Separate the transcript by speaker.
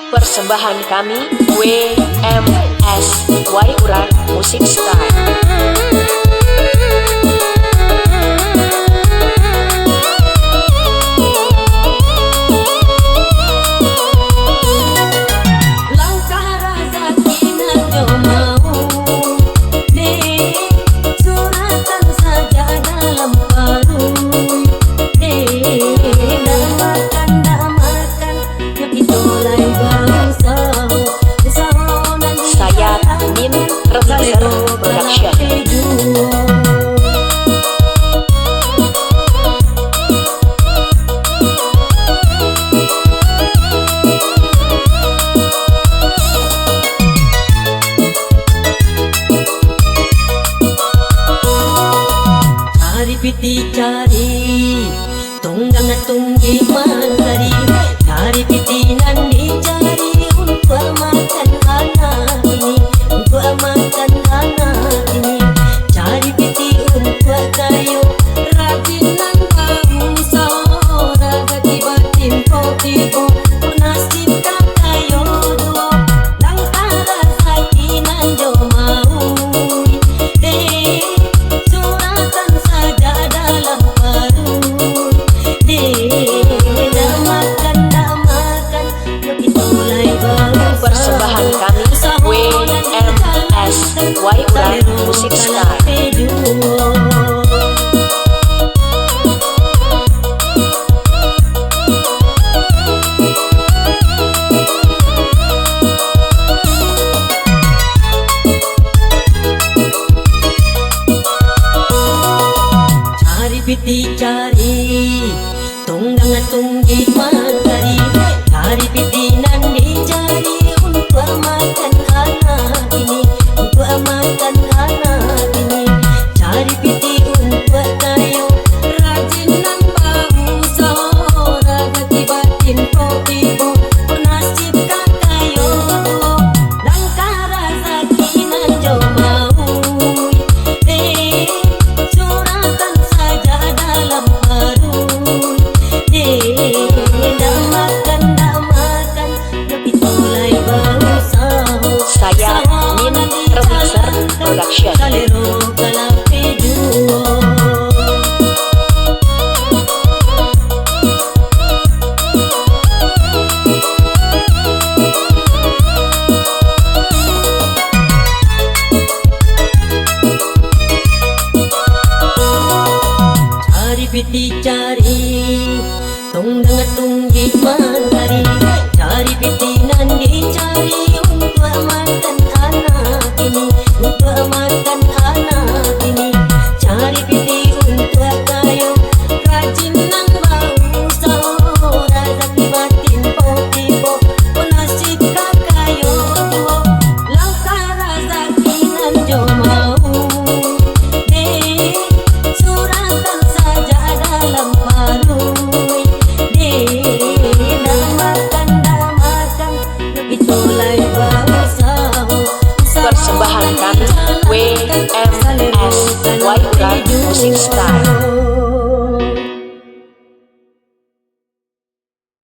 Speaker 1: Persembahan kami WMS Waikuran Musik Style.
Speaker 2: Piti cari tunggang tunggi mandari, cari piti nandi cari untuk makan anak ini, untuk makan anak ini, cari piti untuk kayu rajinan bangsa, raga tiba timpo tibo nasib kakayo duo, langkara sakinan jo mau deh suratan saja dalam perut deh damakan itulah bangsa.
Speaker 1: Persembahan kami WMS Waikuran Musik Style.
Speaker 2: Piti cari tunggang tunggi mandari, cari piti nandi cari untuk makan anak ini, untuk makan anak ini, cari piti untuk kayu rajinan bangsa, raga tiba timpo tibo nasib kakayo duo, langkara sakinan jo mau deh suratan saja dalam perut deh damakan itulah bangsa.
Speaker 1: Saya Min Remixer Production.
Speaker 2: Kalero kalape duo. Cari piti cari tunggang tunggi mandari, cari piti nandi cari untuk makan anak ini, untuk makan anak ini, cari piti untuk kayu rajinan bangsa, rezeki batin tibo nasib kakayo duo, langkara sakinan jo mau deh suratan saja dalam perut deh damakan itulah bangsa.
Speaker 1: Persembahan kami WMS Waikuran Musik Style.